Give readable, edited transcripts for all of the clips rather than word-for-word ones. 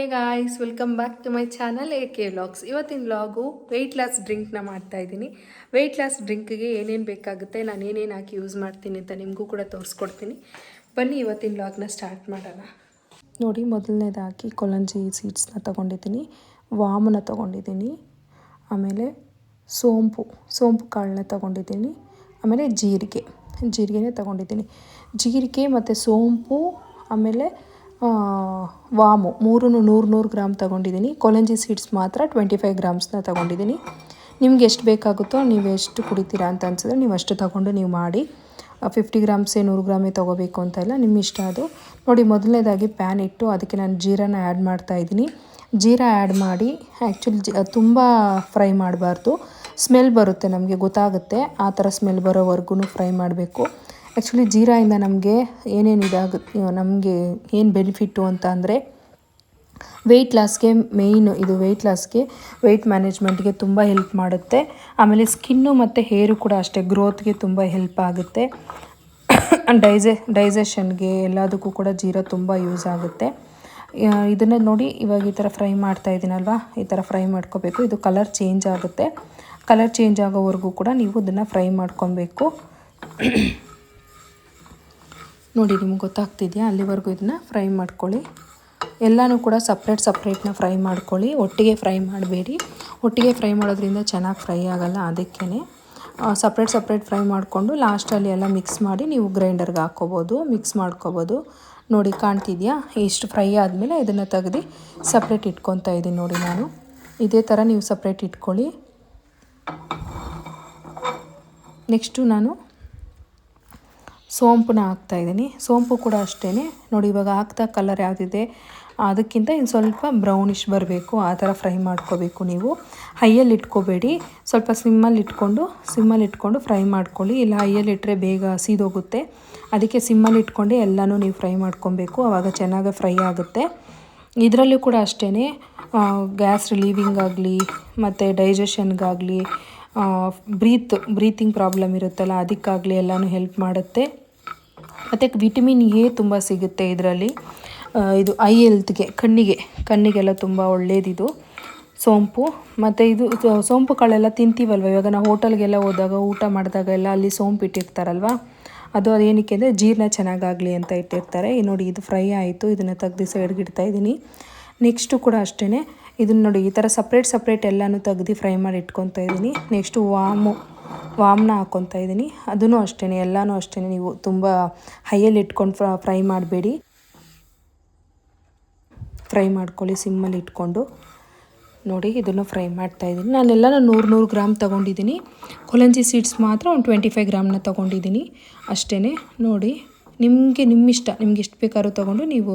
Hey guys, welcome back to my channel AK vlogs. ಇವತ್ತಿನ vlog weight loss ಡ್ರಿಂಕ್ನ ಮಾಡ್ತಾಯಿದ್ದೀನಿ. Weight loss ಡ್ರಿಂಕ್ಗೆ ಏನೇನು ಬೇಕಾಗುತ್ತೆ, ನಾನು ಏನೇನು ಹಾಕಿ ಯೂಸ್ ಮಾಡ್ತೀನಿ ಅಂತ ನಿಮಗೂ ಕೂಡ ತೋರಿಸ್ಕೊಡ್ತೀನಿ. ಬನ್ನಿ ಇವತ್ತಿನ ವ್ಲಾಗ್ನ ಸ್ಟಾರ್ಟ್ ಮಾಡೋಣ. ನೋಡಿ, ಮೊದಲನೇದಾಗಿ ಕೊಲಂಜಿ ಸೀಡ್ಸ್ನ ತೊಗೊಂಡಿದ್ದೀನಿ, ವಾಮನ ತೊಗೊಂಡಿದ್ದೀನಿ, ಆಮೇಲೆ ಸೋಂಪು ಕಾಳನ್ನ ತೊಗೊಂಡಿದ್ದೀನಿ, ಆಮೇಲೆ ಜೀರಿಗೆನೇ ತೊಗೊಂಡಿದ್ದೀನಿ. ಜೀರಿಗೆ ಮತ್ತು ಸೋಂಪು ಆಮೇಲೆ ವಾಮು 100 ಗ್ರಾಮ್ ತೊಗೊಂಡಿದ್ದೀನಿ. ಕೊಲಂಜಿ ಸೀಡ್ಸ್ ಮಾತ್ರ 25 ಗ್ರಾಮ್ಸ್ನ ತೊಗೊಂಡಿದ್ದೀನಿ. ನಿಮ್ಗೆ ಎಷ್ಟು ಬೇಕಾಗುತ್ತೋ, ನೀವು ಎಷ್ಟು ಕುಡಿತೀರಾ ಅಂತ ಅನ್ಸಿದ್ರೆ ನೀವು ಅಷ್ಟು ತೊಗೊಂಡು ನೀವು ಮಾಡಿ. 50 ಗ್ರಾಮ್ಸೇ 100 ಗ್ರಾಮೇ ತೊಗೋಬೇಕು ಅಂತ ಇಲ್ಲ, ನಿಮ್ಮ ಇಷ್ಟ ಅದು. ನೋಡಿ, ಮೊದಲನೇದಾಗಿ ಪ್ಯಾನ್ ಇಟ್ಟು ಅದಕ್ಕೆ ನಾನು ಜೀರಾನ ಆ್ಯಡ್ ಮಾಡ್ತಾಯಿದ್ದೀನಿ. ಜೀರಾ ಆ್ಯಡ್ ಮಾಡಿ ಆ್ಯಕ್ಚುಲಿ ತುಂಬ ಫ್ರೈ ಮಾಡಬಾರ್ದು, ಸ್ಮೆಲ್ ಬರುತ್ತೆ, ನಮಗೆ ಗೊತ್ತಾಗುತ್ತೆ. ಆ ಥರ ಸ್ಮೆಲ್ ಬರೋವರೆಗೂ ಫ್ರೈ ಮಾಡಬೇಕು. ಆ್ಯಕ್ಚುಲಿ ಜೀರಾಯಿಂದ ನಮಗೆ ಏನೇನು ನಮಗೆ ಏನು ಬೆನಿಫಿಟ್ಟು ಅಂತ ಅಂದರೆ ವೆಯ್ಟ್ ಲಾಸ್ಗೆ ಮೇಯ್ನು. ಇದು ವೆಯ್ಟ್ ಲಾಸ್ಗೆ, ವೆಯ್ಟ್ ಮ್ಯಾನೇಜ್ಮೆಂಟ್ಗೆ ತುಂಬ ಹೆಲ್ಪ್ ಮಾಡುತ್ತೆ. ಆಮೇಲೆ ಸ್ಕಿನ್ನು ಮತ್ತು ಹೇರು ಕೂಡ ಅಷ್ಟೇ, ಗ್ರೋತ್ಗೆ ತುಂಬ ಹೆಲ್ಪ್ ಆಗುತ್ತೆ. ಡೈಜೆಷನ್ಗೆ ಎಲ್ಲದಕ್ಕೂ ಕೂಡ ಜೀರಾ ತುಂಬ ಯೂಸ್ ಆಗುತ್ತೆ. ಇದನ್ನು ನೋಡಿ, ಇವಾಗ ಈ ಥರ ಫ್ರೈ ಮಾಡ್ತಾ ಇದ್ದೀನಲ್ವ, ಈ ಥರ ಫ್ರೈ ಮಾಡ್ಕೋಬೇಕು. ಇದು ಕಲರ್ ಚೇಂಜ್ ಆಗುತ್ತೆ. ಕಲರ್ ಚೇಂಜ್ ಆಗೋವರೆಗೂ ಕೂಡ ನೀವು ಇದನ್ನು ಫ್ರೈ ಮಾಡ್ಕೊಬೇಕು. ನೋಡಿ, ನಿಮ್ಗೆ ಗೊತ್ತಾಗ್ತಿದೆಯಾ? ಅಲ್ಲಿವರೆಗೂ ಇದನ್ನು ಫ್ರೈ ಮಾಡ್ಕೊಳ್ಳಿ. ಎಲ್ಲನೂ ಕೂಡ ಸಪ್ರೇಟ್ನ ಫ್ರೈ ಮಾಡ್ಕೊಳ್ಳಿ, ಒಟ್ಟಿಗೆ ಫ್ರೈ ಮಾಡಬೇಡಿ. ಒಟ್ಟಿಗೆ ಫ್ರೈ ಮಾಡೋದ್ರಿಂದ ಚೆನ್ನಾಗಿ ಫ್ರೈ ಆಗೋಲ್ಲ. ಅದಕ್ಕೇ ಸಪ್ರೇಟ್ ಫ್ರೈ ಮಾಡಿಕೊಂಡು ಲಾಸ್ಟಲ್ಲಿ ಎಲ್ಲ ಮಿಕ್ಸ್ ಮಾಡಿ ನೀವು ಗ್ರೈಂಡರ್ಗೆ ಹಾಕ್ಕೋಬೋದು, ಮಿಕ್ಸ್ ಮಾಡ್ಕೋಬೋದು. ನೋಡಿ, ಕಾಣ್ತಿದೆಯಾ? ಇಷ್ಟು ಫ್ರೈ ಆದಮೇಲೆ ಇದನ್ನು ತೆಗೆದು ಸಪ್ರೇಟ್ ಇಟ್ಕೊತಾ ಇದ್ದೀನಿ. ನೋಡಿ, ನಾನು ಇದೇ ಥರ ನೀವು ಸಪ್ರೇಟ್ ಇಟ್ಕೊಳ್ಳಿ. ನೆಕ್ಸ್ಟು ನಾನು ಸೋಂಪನ್ನ ಹಾಕ್ತಾಯಿದ್ದೀನಿ. ಸೋಂಪು ಕೂಡ ಅಷ್ಟೇ. ನೋಡಿ, ಇವಾಗ ಹಾಕ್ತಾ ಕಲರ್ ಯಾವುದಿದೆ ಅದಕ್ಕಿಂತ ಇನ್ನು ಸ್ವಲ್ಪ ಬ್ರೌನಿಷ್ ಬರಬೇಕು, ಆ ಥರ ಫ್ರೈ ಮಾಡ್ಕೋಬೇಕು. ನೀವು ಹೈಯಲ್ಲಿ ಇಟ್ಕೋಬೇಡಿ, ಸ್ವಲ್ಪ ಸಿಮ್ಮಲ್ಲಿ ಇಟ್ಕೊಂಡು ಫ್ರೈ ಮಾಡ್ಕೊಳ್ಳಿ. ಇಲ್ಲ ಹೈಯಲ್ಲಿ ಇಟ್ಟರೆ ಬೇಗ ಸೀದೋಗುತ್ತೆ. ಅದಕ್ಕೆ ಸಿಮ್ಮಲ್ಲಿ ಇಟ್ಕೊಂಡು ಎಲ್ಲನೂ ನೀವು ಫ್ರೈ ಮಾಡ್ಕೊಬೇಕು, ಆವಾಗ ಚೆನ್ನಾಗಿ ಫ್ರೈ ಆಗುತ್ತೆ. ಇದರಲ್ಲೂ ಕೂಡ ಅಷ್ಟೇ, ಗ್ಯಾಸ್ ರಿಲೀವಿಂಗ್ ಆಗಲಿ ಮತ್ತು ಡೈಜೆಷನ್ಗಾಗಲಿ, ಬ್ರೀತಿಂಗ್ ಪ್ರಾಬ್ಲಮ್ ಇರುತ್ತಲ್ಲ ಅದಕ್ಕಾಗಲಿ ಎಲ್ಲನೂ ಹೆಲ್ಪ್ ಮಾಡುತ್ತೆ. ಮತ್ತು ವಿಟಮಿನ್ ಎ ತುಂಬ ಸಿಗುತ್ತೆ ಇದರಲ್ಲಿ. ಇದು ಐ ಹೆಲ್ತ್ಗೆ, ಕಣ್ಣಿಗೆಲ್ಲ ತುಂಬ ಒಳ್ಳೆಯದಿದು ಸೋಂಪು. ಮತ್ತು ಇದು ಸೋಂಪು ಕಾಳೆಲ್ಲ ತಿಂತೀವಲ್ವ, ಇವಾಗ ನಾವು ಹೋಟೆಲ್ಗೆಲ್ಲ ಹೋದಾಗ ಊಟ ಮಾಡಿದಾಗ ಎಲ್ಲ ಅಲ್ಲಿ ಸೋಂಪು ಇಟ್ಟಿರ್ತಾರಲ್ವ, ಅದು ಏನಕ್ಕೆ ಅಂದರೆ ಜೀರ್ಣ ಚೆನ್ನಾಗಾಗಲಿ ಅಂತ ಇಟ್ಟಿರ್ತಾರೆ. ನೋಡಿ, ಇದು ಫ್ರೈ ಆಯಿತು. ಇದನ್ನು ತೆಗ್ದು ಸೈಡ್ಗೆ ಇಡ್ತಾಯಿದ್ದೀನಿ. ನೆಕ್ಸ್ಟು ಕೂಡ ಅಷ್ಟೇ, ಇದನ್ನು ನೋಡಿ ಈ ಥರ ಸಪ್ರೇಟ್ ಎಲ್ಲನೂ ತೆಗ್ದು ಫ್ರೈ ಮಾಡಿ ಇಟ್ಕೊತಾ ಇದ್ದೀನಿ. ನೆಕ್ಸ್ಟು ವಾಮನ್ನ ಹಾಕ್ಕೊತಾ ಇದ್ದೀನಿ. ಅದೂ ಅಷ್ಟೇ, ಎಲ್ಲನೂ ಅಷ್ಟೇ, ನೀವು ತುಂಬ ಹೈಯಲ್ಲಿ ಇಟ್ಕೊಂಡು ಫ್ರೈ ಮಾಡಬೇಡಿ. ಫ್ರೈ ಮಾಡ್ಕೊಳ್ಳಿ ಸಿಮ್ಮಲ್ಲಿ ಇಟ್ಕೊಂಡು. ನೋಡಿ, ಇದನ್ನು ಫ್ರೈ ಮಾಡ್ತಾಯಿದ್ದೀನಿ. ನಾನೆಲ್ಲನೂ 100 ಗ್ರಾಮ್ ತೊಗೊಂಡಿದ್ದೀನಿ. ಕೊಲಂಜಿ ಸೀಡ್ಸ್ ಮಾತ್ರ ಒಂದು 25 ಗ್ರಾಮ್ನ ತೊಗೊಂಡಿದ್ದೀನಿ ಅಷ್ಟೇ. ನೋಡಿ, ನಿಮ್ಮಿಷ್ಟ, ನಿಮ್ಗೆ ಎಷ್ಟು ಬೇಕಾದ್ರೂ ತೊಗೊಂಡು ನೀವು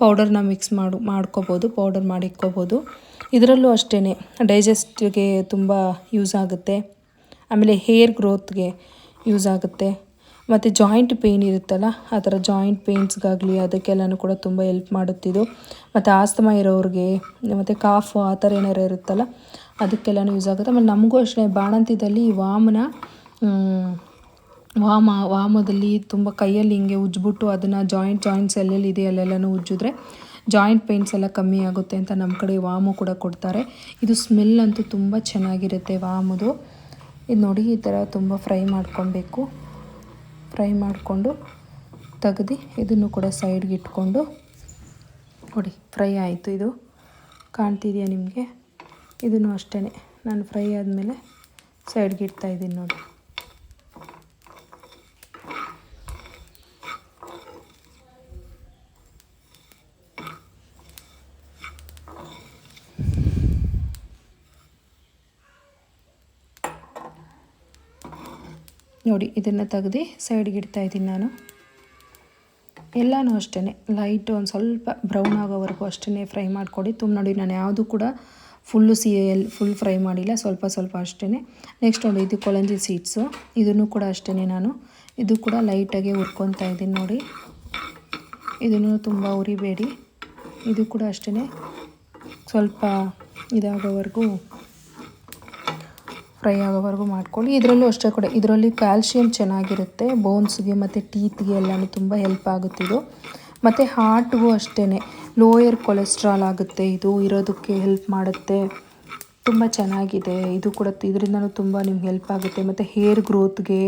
ಪೌಡರ್ನ ಮಿಕ್ಸ್ ಮಾಡ್ಕೋಬೋದು, ಪೌಡರ್ ಮಾಡಿ ಇಟ್ಕೋಬೋದು. ಇದರಲ್ಲೂ ಅಷ್ಟೇ, ಡೈಜೆಸ್ಟ್ಗೆ ತುಂಬ ಯೂಸ್ ಆಗುತ್ತೆ. ಆಮೇಲೆ ಹೇರ್ ಗ್ರೋತ್ಗೆ ಯೂಸ್ ಆಗುತ್ತೆ. ಮತ್ತು ಜಾಯಿಂಟ್ ಪೇಯ್ನ್ ಇರುತ್ತಲ್ಲ, ಆ ಥರ ಜಾಯಿಂಟ್ ಪೇಯ್ನ್ಸ್ಗಾಗಲಿ ಅದಕ್ಕೆಲ್ಲನೂ ಕೂಡ ತುಂಬ ಹೆಲ್ಪ್ ಮಾಡುತ್ತಿದ್ದು. ಮತ್ತು ಆಸ್ತಮಾ ಇರೋರಿಗೆ, ಮತ್ತು ಕಾಫು ಆ ಥರ ಏನಾರು ಇರುತ್ತಲ್ಲ ಅದಕ್ಕೆಲ್ಲನೂ ಯೂಸ್ ಆಗುತ್ತೆ. ಆಮೇಲೆ ನಮಗೂ ಅಷ್ಟೇ, ಬಾಣಂತಿದಲ್ಲಿ ವಾಮದಲ್ಲಿ ತುಂಬ ಕೈಯಲ್ಲಿ ಹಿಂಗೆ ಉಜ್ಜಿಬಿಟ್ಟು ಅದನ್ನು ಜಾಯಿಂಟ್ಸ್ ಎಲ್ಲೆಲ್ಲಿ ಇದೆ ಅಲ್ಲೆಲ್ಲನೂ ಉಜ್ಜಿದ್ರೆ ಜಾಯಿಂಟ್ ಪೇಯ್ನ್ಸ್ ಎಲ್ಲ ಕಮ್ಮಿ ಆಗುತ್ತೆ ಅಂತ ನಮ್ಮ ಕಡೆ ವಾಮು ಕೂಡ ಕೊಡ್ತಾರೆ. ಇದು ಸ್ಮೆಲ್ ಅಂತೂ ತುಂಬ ಚೆನ್ನಾಗಿರುತ್ತೆ ವಾಮದು. ಇದು ನೋಡಿ, ಈ ಥರ ತುಂಬ ಫ್ರೈ ಮಾಡ್ಕೊಬೇಕು. ಫ್ರೈ ಮಾಡಿಕೊಂಡು ತೆಗ್ದು ಇದನ್ನು ಕೂಡ ಸೈಡ್ಗೆ ಇಟ್ಕೊಂಡು, ನೋಡಿ ಫ್ರೈ ಆಯಿತು. ಇದು ಕಾಣ್ತಿದೆಯಾ ನಿಮಗೆ? ಇದನ್ನು ಅಷ್ಟೇ, ನಾನು ಫ್ರೈ ಆದಮೇಲೆ ಸೈಡ್ಗೆ ಇಡ್ತಾಯಿದ್ದೀನಿ. ನೋಡಿ, ಇದನ್ನು ತೆಗ್ದು ಸೈಡ್ಗೆ ಇಡ್ತಾಯಿದ್ದೀನಿ ನಾನು. ಎಲ್ಲನೂ ಅಷ್ಟೇ, ಲೈಟ್ ಒಂದು ಸ್ವಲ್ಪ ಬ್ರೌನ್ ಆಗೋವರೆಗೂ ಅಷ್ಟೇ ಫ್ರೈ ಮಾಡಿಕೊಡಿ. ನೋಡಿ, ನಾನು ಯಾವುದು ಕೂಡ ಫುಲ್ ಫ್ರೈ ಮಾಡಿಲ್ಲ, ಸ್ವಲ್ಪ ಅಷ್ಟೇ. ನೆಕ್ಸ್ಟ್ ನೋಡಿ, ಇದು ಕೊಲಂಜಿ ಸೀಡ್ಸು. ಇದನ್ನು ಕೂಡ ಅಷ್ಟೇ, ಇದು ಕೂಡ ಲೈಟಾಗಿ ಹುರ್ಕೊತಾ ಇದ್ದೀನಿ. ನೋಡಿ, ಇದನ್ನು ತುಂಬ ಉರಿಬೇಡಿ. ಇದು ಕೂಡ ಅಷ್ಟೇ, ಸ್ವಲ್ಪ ಇದಾಗೋವರೆಗೂ ಫ್ರೈ ಆಗೋವರೆಗೂ ಮಾಡ್ಕೊಳ್ಳಿ. ಇದರಲ್ಲೂ ಅಷ್ಟೇ ಕೂಡ, ಇದರಲ್ಲಿ ಕ್ಯಾಲ್ಶಿಯಂ ಚೆನ್ನಾಗಿರುತ್ತೆ, ಬೋನ್ಸ್ಗೆ ಮತ್ತು ಟೀತ್ಗೆ ಎಲ್ಲನೂ ತುಂಬ ಹೆಲ್ಪ್ ಆಗುತ್ತಿದ್ದು. ಮತ್ತು ಹಾರ್ಟ್ಗೂ ಅಷ್ಟೇ, ಲೋಯರ್ ಕೊಲೆಸ್ಟ್ರಾಲ್ ಆಗುತ್ತೆ, ಇದು ಇರೋದಕ್ಕೆ ಹೆಲ್ಪ್ ಮಾಡುತ್ತೆ. ತುಂಬ ಚೆನ್ನಾಗಿದೆ ಇದು ಕೂಡ. ಇದರಿಂದನೂ ತುಂಬ ನಿಮ್ಗೆ ಹೆಲ್ಪ್ ಆಗುತ್ತೆ. ಮತ್ತು ಹೇರ್ ಗ್ರೋತ್ಗೆ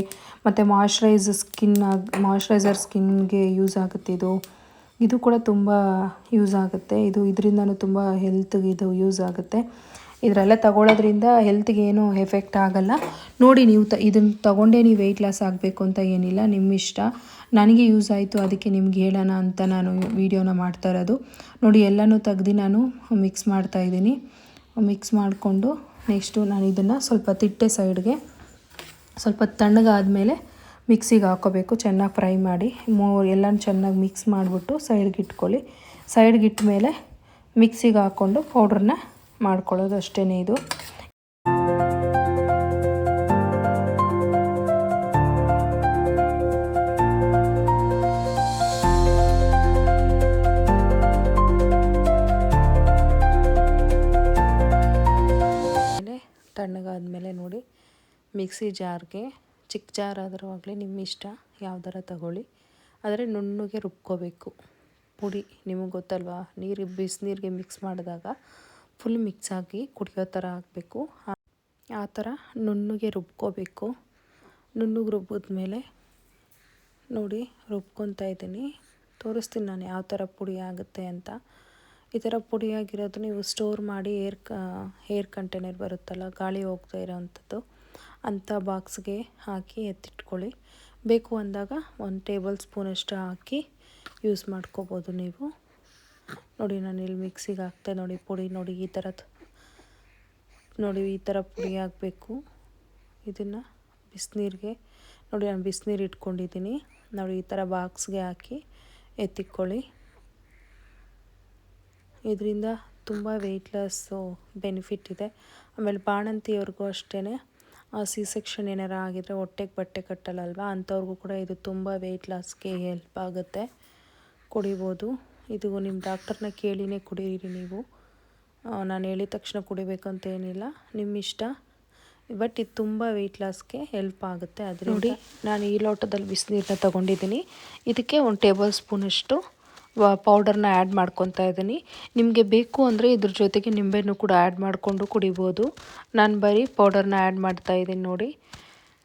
ಮತ್ತು ಮಾಯ್ಶ್ಚರೈಸರ್ ಸ್ಕಿನ್ಗೆ ಯೂಸ್ ಆಗುತ್ತೆ ಇದು ಕೂಡ ತುಂಬ ಯೂಸ್ ಆಗುತ್ತೆ. ಇದರಿಂದನೂ ತುಂಬ ಹೆಲ್ತ್ಗೆ ಇದು ಯೂಸ್ ಆಗುತ್ತೆ. ಇದರೆಲ್ಲ ತಗೊಳ್ಳೋದ್ರಿಂದ ಹೆಲ್ತ್ಗೆ ಏನೂ ಎಫೆಕ್ಟ್ ಆಗಲ್ಲ. ನೋಡಿ, ನೀವು ಇದನ್ನು ತಗೊಂಡೇ ನೀವು ವೆಯ್ಟ್ ಲಾಸ್ ಆಗಬೇಕು ಅಂತ ಏನಿಲ್ಲ, ನಿಮ್ಮ ಇಷ್ಟ. ನನಗೆ ಯೂಸ್ ಆಯಿತು, ಅದಕ್ಕೆ ನಿಮ್ಗೆ ಹೇಳೋಣ ಅಂತ ನಾನು ವೀಡಿಯೋನ ಮಾಡ್ತಾ ಇರೋದು. ನೋಡಿ, ಎಲ್ಲನೂ ತೆಗ್ದು ನಾನು ಮಿಕ್ಸ್ ಮಾಡ್ತಾಯಿದ್ದೀನಿ. ಮಿಕ್ಸ್ ಮಾಡಿಕೊಂಡು ನೆಕ್ಸ್ಟು ನಾನು ಇದನ್ನು ಸ್ವಲ್ಪ ತಿಟ್ಟೆ ಸೈಡ್ಗೆ, ಸ್ವಲ್ಪ ತಣ್ಣಗಾದಮೇಲೆ ಮಿಕ್ಸಿಗೆ ಹಾಕ್ಕೋಬೇಕು. ಚೆನ್ನಾಗಿ ಫ್ರೈ ಮಾಡಿ ಎಲ್ಲನೂ ಚೆನ್ನಾಗಿ ಮಿಕ್ಸ್ ಮಾಡಿಬಿಟ್ಟು ಸೈಡ್ಗೆ ಇಟ್ಕೊಳ್ಳಿ. ಸೈಡ್ಗೆ ಇಟ್ಟ ಮೇಲೆ ಮಿಕ್ಸಿಗೆ ಹಾಕ್ಕೊಂಡು ಪೌಡ್ರನ್ನ ಮಾಡ್ಕೊಳ್ಳೋದು ಅಷ್ಟೇ. ಇದು ತಣ್ಣಗಾದ್ಮೇಲೆ ನೋಡಿ, ಮಿಕ್ಸಿ ಜಾರ್ಗೆ, ಚಿಕ್ಕ ಜಾರ್ ಆದರೂ ಆಗಲಿ ನಿಮ್ಮ ಇಷ್ಟ, ಯಾವ್ದಾರ ತಗೊಳ್ಳಿ. ಆದರೆ ನುಣ್ಣಗೆ ರುಬ್ಕೋಬೇಕು ಪುಡಿ. ನಿಮಗೆ ಗೊತ್ತಲ್ವಾ, ಬಿಸಿನೀರಿಗೆ ಮಿಕ್ಸ್ ಮಾಡಿದಾಗ ಫುಲ್ ಮಿಕ್ಸ್ ಆಗಿ ಕುಡಿಯೋ ಥರ ಆಗಬೇಕು. ಆ ಥರ ನುಣ್ಣಗೆ ರುಬ್ಕೋಬೇಕು. ನುಣ್ಣಗೆ ರುಬ್ಬಿದ್ಮೇಲೆ ನೋಡಿ ರುಬ್ಕೊತಾ ಇದ್ದೀನಿ. ತೋರಿಸ್ತೀನಿ ನಾನು ಯಾವ ಥರ ಪುಡಿ ಆಗುತ್ತೆ ಅಂತ. ಈ ಥರ ಪುಡಿಯಾಗಿರೋದು ನೀವು ಸ್ಟೋರ್ ಮಾಡಿ ಏರ್ ಕಂಟೈನರ್ ಬರುತ್ತಲ್ಲ, ಗಾಳಿ ಹೋಗ್ತಾ ಇರೋವಂಥದ್ದು, ಅಂಥ ಬಾಕ್ಸ್ಗೆ ಹಾಕಿ ಎತ್ತಿಟ್ಕೊಳ್ಳಿ. ಬೇಕು ಅಂದಾಗ 1 ಟೇಬಲ್ ಸ್ಪೂನಷ್ಟು ಹಾಕಿ ಯೂಸ್ ಮಾಡ್ಕೋಬೋದು ನೀವು. ನೋಡಿ, ನಾನು ಇಲ್ಲಿ ಮಿಕ್ಸಿಗೆ ಹಾಕ್ತೆ ನೋಡಿ ಪುಡಿ. ನೋಡಿ ಈ ಥರ ಪುಡಿ ಆಗಬೇಕು. ಇದನ್ನು ಬಿಸಿನೀರಿಗೆ ನೋಡಿ, ನಾನು ಬಿಸಿನೀರು ಇಟ್ಕೊಂಡಿದ್ದೀನಿ. ನೋಡಿ, ಈ ಥರ ಬಾಕ್ಸ್ಗೆ ಹಾಕಿ ಎತ್ತಿಕ್ಕೊಳ್ಳಿ. ಇದರಿಂದ ತುಂಬ ವೆಯ್ಟ್ ಲಾಸು ಬೆನಿಫಿಟ್ ಇದೆ. ಆಮೇಲೆ ಬಾಣಂತಿಯವ್ರಿಗೂ ಅಷ್ಟೇ, ಸಿ ಸೆಕ್ಷನ್ ಏನಾರ ಆಗಿದರೆ ಹೊಟ್ಟೆಗೆ ಬಟ್ಟೆ ಕಟ್ಟಲ್ಲಲ್ವ, ಅಂಥವ್ರಿಗೂ ಕೂಡ ಇದು ತುಂಬ ವೆಯ್ಟ್ ಲಾಸ್ಗೆ ಹೆಲ್ಪ್ ಆಗುತ್ತೆ. ಕುಡಿಬೋದು. ಇದು ನಿಮ್ಮ ಡಾಕ್ಟರ್ನ ಕೇಳಿನೇ ಕುಡೀರಿ ನೀವು. ನಾನು ಹೇಳಿದ ತಕ್ಷಣ ಕುಡಿಬೇಕು ಅಂತ ಏನಿಲ್ಲ, ನಿಮ್ಮ ಇಷ್ಟ. ಬಟ್ ಇದು ತುಂಬ ವೆಯ್ಟ್ ಲಾಸ್ಗೆ ಹೆಲ್ಪ್ ಆಗುತ್ತೆ. ಅದು ನೋಡಿ, ನಾನು ಈ ಲೋಟದಲ್ಲಿ ಬಿಸಿನೀರನ್ನ ತೊಗೊಂಡಿದ್ದೀನಿ. ಇದಕ್ಕೆ 1 ಟೇಬಲ್ ಸ್ಪೂನಷ್ಟು ಪೌಡರ್ನ ಆ್ಯಡ್ ಮಾಡ್ಕೊತಾ ಇದ್ದೀನಿ. ನಿಮಗೆ ಬೇಕು ಅಂದರೆ ಇದ್ರ ಜೊತೆಗೆ ನಿಂಬೆನೂ ಕೂಡ ಆ್ಯಡ್ ಮಾಡಿಕೊಂಡು ಕುಡಿಬೋದು. ನಾನು ಬರೀ ಪೌಡರ್ನ ಆ್ಯಡ್ ಮಾಡ್ತಾಯಿದ್ದೀನಿ. ನೋಡಿ,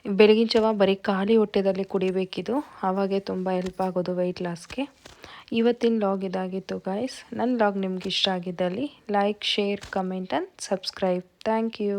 ಬೆಳಗಿನ ಜಾವ ಬರೀ ಖಾಲಿ ಹೊಟ್ಟೆದಲ್ಲಿ ಕುಡಿಬೇಕಿದು, ಆವಾಗೇ ತುಂಬ ಹೆಲ್ಪ್ ಆಗೋದು ವೆಯ್ಟ್ ಲಾಸ್ಗೆ. ಇವತ್ತಿನ ಲಾಗ್ ಇದಾಗಿತ್ತು ಗಾಯ್ಸ್. ನನ್ನ ಲಾಗ್ ನಿಮ್ಗೆ ಇಷ್ಟ ಆಗಿದ್ದಲ್ಲಿ like, share, comment and subscribe. Thank you.